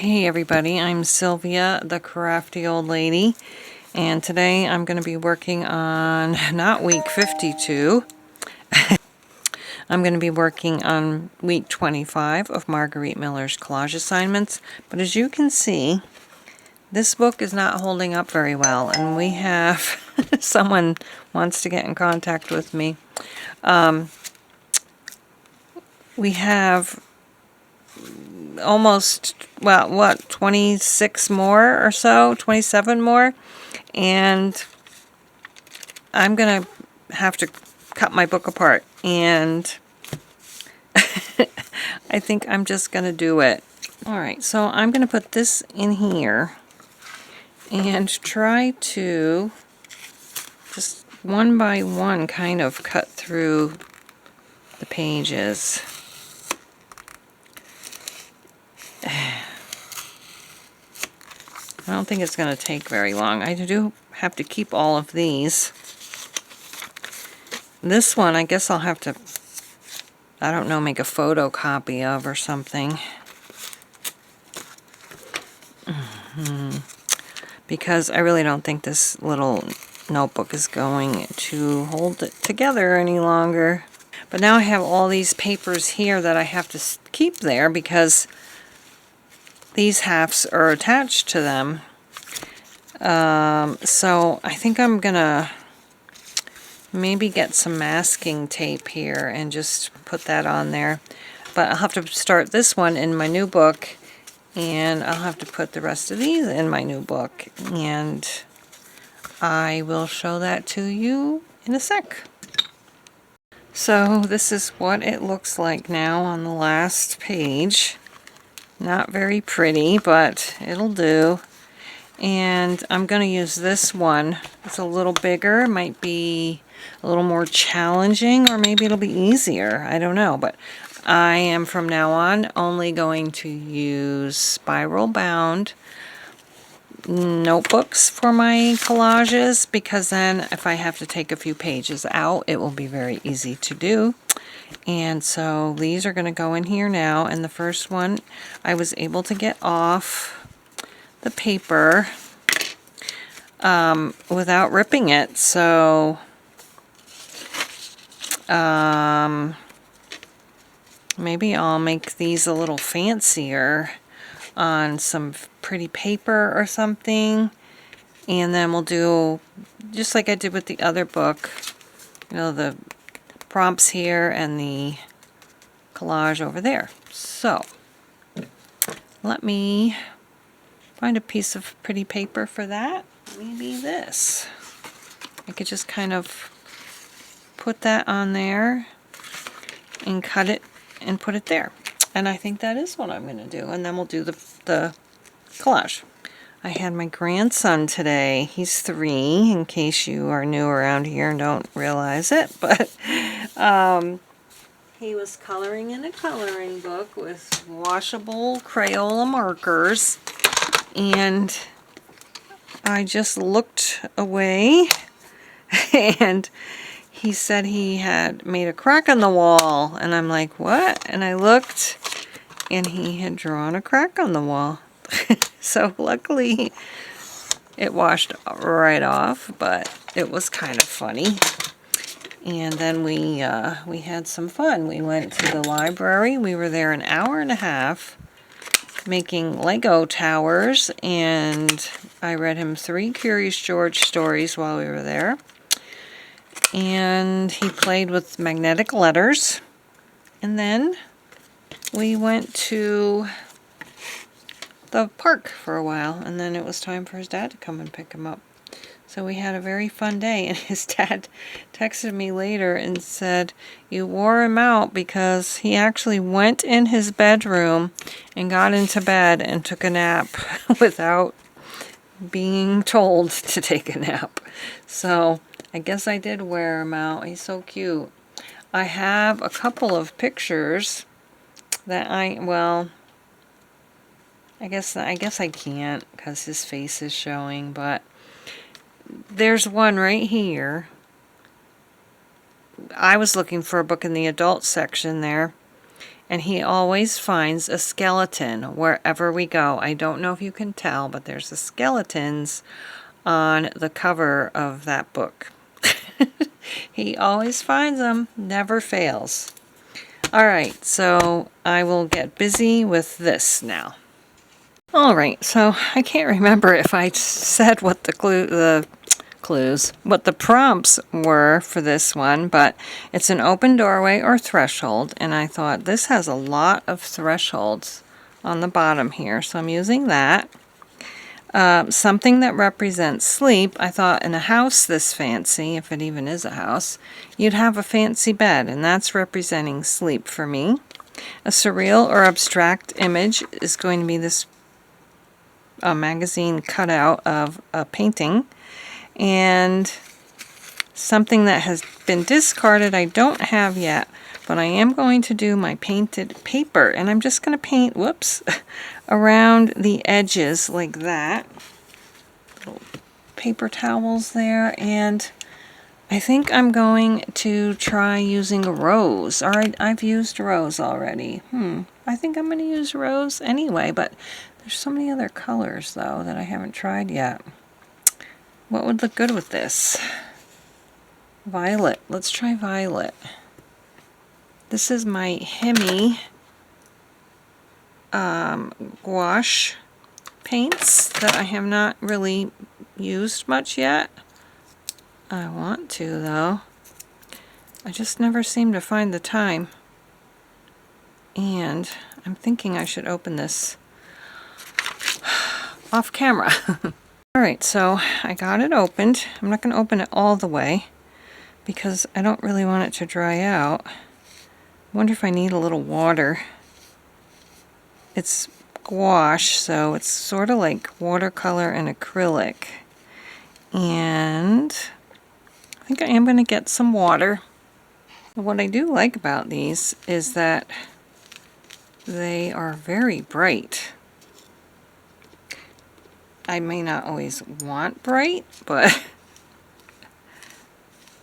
Hey everybody, I'm Sylvia, the crafty old lady, and today I'm going to be working on, not week 52, I'm going to be working on week 25 of Margarete Miller's collage assignments. But as you can see, this book is not holding up very well, and we have, someone wants to get in contact with me. We have almost, well, what, 26 more or so, 27 more, and I'm gonna have to cut my book apart, and I think I'm just gonna do it. Alright, so I'm gonna put this in here and try to just one by one kind of cut through the pages. I don't think it's going to take very long. I do have to keep all of these. This one, I guess I'll have to, I don't know, make a photocopy of or something. Because I really don't think this little notebook is going to hold it together any longer. But now I have all these papers here that I have to keep there because these halves are attached to them. So I think I'm gonna maybe get some masking tape here and just put that on there. But I'll have to start this one in my new book, and I'll have to put the rest of these in my new book, and I will show that to you in a sec. So this is what it looks like now on the last page. Not very pretty, but it'll do. And I'm going to use this one. It's a little bigger, it might be a little more challenging, or maybe it'll be easier. I don't know, but I am from now on only going to use spiral bound notebooks for my collages, because then if I have to take a few pages out, it will be very easy to do. And so these are going to go in here now, and the first one I was able to get off the paper without ripping it, so maybe I'll make these a little fancier on some pretty paper or something, and then we'll do just like I did with the other book, you know, the prompts here and the collage over there. So let me find a piece of pretty paper for that. Maybe this. I could just kind of put that on there and cut it and put it there. And I think that is what I'm going to do. And then we'll do the collage. I had my grandson today. He's 3, in case you are new around here and don't realize it. But he was coloring in a coloring book with washable Crayola markers. And I just looked away, and he said he had made a crack on the wall. And I'm like, what? And I looked, and he had drawn a crack on the wall. So luckily it washed right off, but it was kind of funny. And then we had some fun. We went to the library. We were there an hour and a half making Lego towers, and I read him 3 Curious George stories while we were there. And he played with magnetic letters. And then we went to the park for a while, and then it was time for his dad to come and pick him up. So we had a very fun day, and his dad texted me later and said, you wore him out, because he actually went in his bedroom and got into bed and took a nap without being told to take a nap. So I guess I did wear him out. He's so cute. I have a couple of pictures that I guess I can't because his face is showing, but there's one right here. I was looking for a book in the adult section there, And he always finds a skeleton wherever we go. I don't know if you can tell, but there's the skeletons on the cover of that book. He always finds them, never fails. All right, so I will get busy with this now. All right, so I can't remember if I said what the what the prompts were for this one, but it's an open doorway or threshold, and I thought this has a lot of thresholds on the bottom here, so I'm using that. Something that represents sleep. I thought in a house this fancy, if it even is a house, you'd have a fancy bed, and that's representing sleep for me. A surreal or abstract image is going to be this magazine cutout of a painting. And something that has been discarded I don't have yet, but I am going to do my painted paper, and I'm just going to paint, whoops, around the edges like that. Little paper towels there, and I think I'm going to try using a rose. All right, I've used rose already. I think I'm going to use rose anyway, but there's so many other colors though that I haven't tried yet. What would look good with this? Violet. Let's try violet. This is my Hemi gouache paints that I have not really used much yet. I want to though. I just never seem to find the time. And I'm thinking I should open this off camera. Alright, so I got it opened. I'm not going to open it all the way because I don't really want it to dry out. I wonder if I need a little water. It's gouache, so it's sort of like watercolor and acrylic. And I think I am going to get some water. What I do like about these is that they are very bright. I may not always want bright, but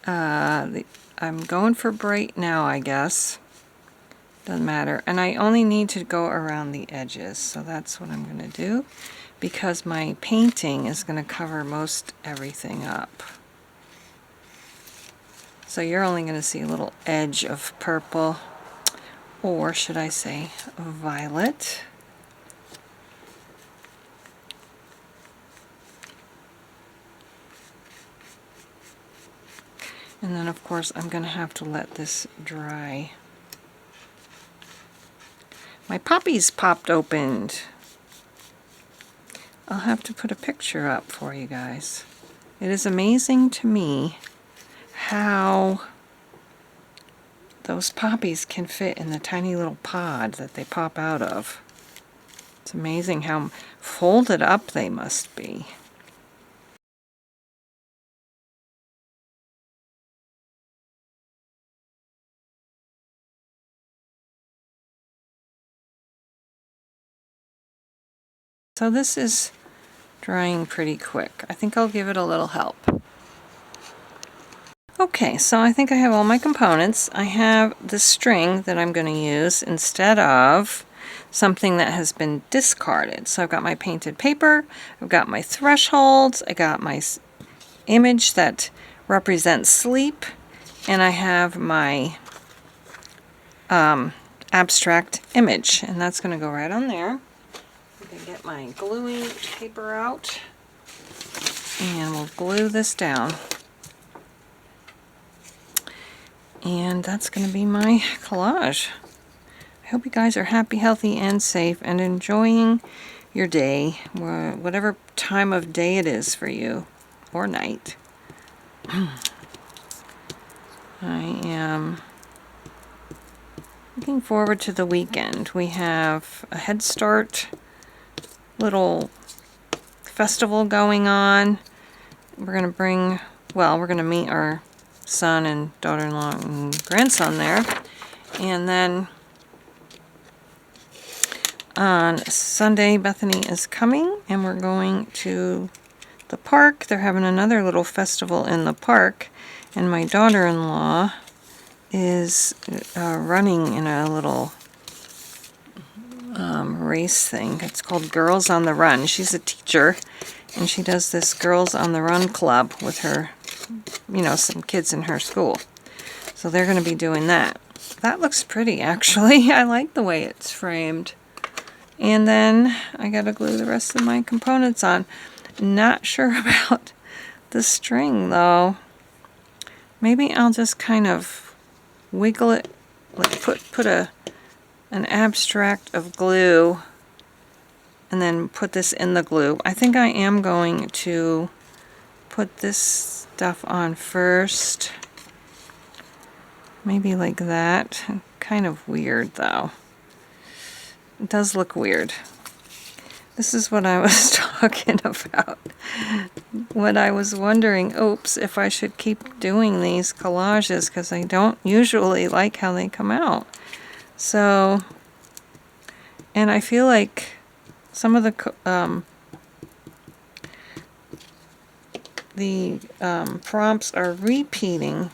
I'm going for bright now, I guess. Doesn't matter. And I only need to go around the edges, so that's what I'm going to do, because my painting is going to cover most everything up. So you're only going to see a little edge of purple, or should I say violet. And then of course I'm going to have to let this dry. My poppies popped open. I'll have to put a picture up for you guys. It is amazing to me how those poppies can fit in the tiny little pod that they pop out of. It's amazing how folded up they must be. So this is drying pretty quick. I think I'll give it a little help. Okay, so I think I have all my components. I have the string that I'm going to use instead of something that has been discarded. So I've got my painted paper, I've got my thresholds, I got my image that represents sleep, and I have my abstract image, and that's going to go right on there. I'm going to get my gluing paper out, and we'll glue this down. And that's going to be my collage. I hope you guys are happy, healthy, and safe, and enjoying your day, whatever time of day it is for you, or night. I am looking forward to the weekend. We have a Head Start little festival going on. We're going to meet our son and daughter-in-law and grandson there. And then on Sunday, Bethany is coming, and we're going to the park. They're having another little festival in the park, and my daughter-in-law is running in a little race thing. It's called Girls on the Run. She's a teacher, and she does this Girls on the Run club with her, you know, some kids in her school. So they're going to be doing that. That looks pretty, actually. I like the way it's framed. And then I got to glue the rest of my components on. Not sure about the string, though. Maybe I'll just kind of wiggle it, like put an abstract of glue, and then put this in the glue. I think I am going to put this stuff on first. Maybe like that. Kind of weird, though. It does look weird. This is what I was talking about. What I was wondering, oops, if I should keep doing these collages, because I don't usually like how they come out. So, and I feel like some of the prompts are repeating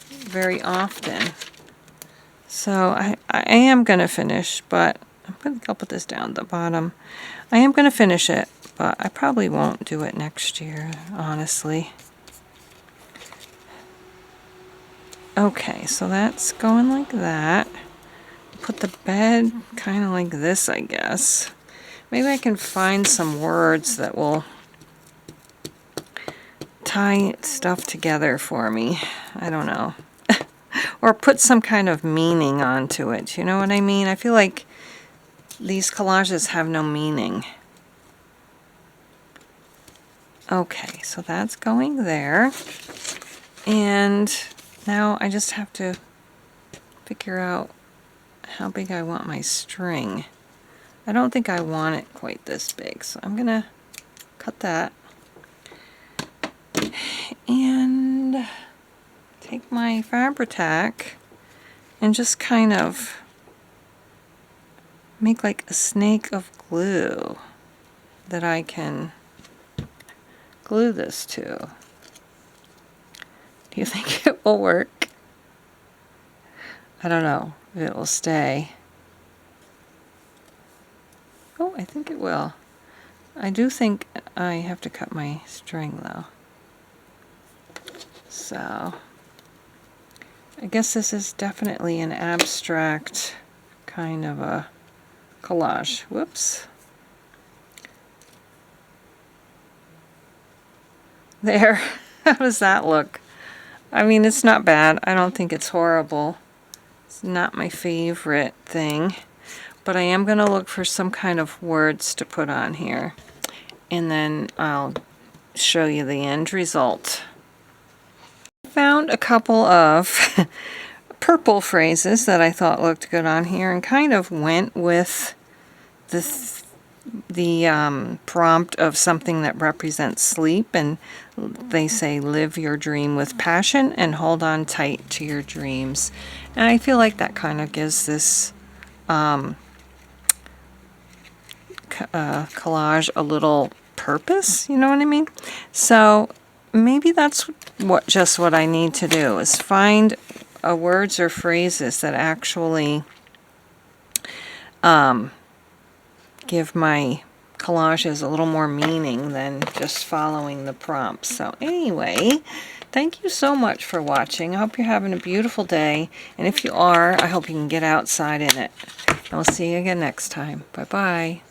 very often. So I am going to finish, but I'll put this down at the bottom. I am going to finish it, but I probably won't do it next year, honestly. Okay, so that's going like that. Put the bed kind of like this, I guess. Maybe I can find some words that will tie stuff together for me. I don't know. Or put some kind of meaning onto it. You know what I mean? I feel like these collages have no meaning. Okay, so that's going there. And now I just have to figure out how big I want my string. I don't think I want it quite this big, so I'm gonna cut that. And take my Fabri-Tac and just kind of make like a snake of glue that I can glue this to. Do you think it will work? I don't know if it will stay. Oh, I think it will. I do think I have to cut my string though. So I guess this is definitely an abstract kind of a collage. Whoops. There. How does that look? I mean, it's not bad. I don't think it's horrible. It's not my favorite thing. But I am going to look for some kind of words to put on here. And then I'll show you the end result. I found a couple of purple phrases that I thought looked good on here and kind of went with the prompt of something that represents sleep, and they say live your dream with passion and hold on tight to your dreams. And I feel like that kind of gives this collage a little purpose, you know what I mean? So maybe that's just what I need to do, is find words or phrases that actually give my collages a little more meaning than just following the prompts. So anyway, thank you so much for watching. I hope you're having a beautiful day, and if you are, I hope you can get outside in it. I'll see you again next time. Bye-bye.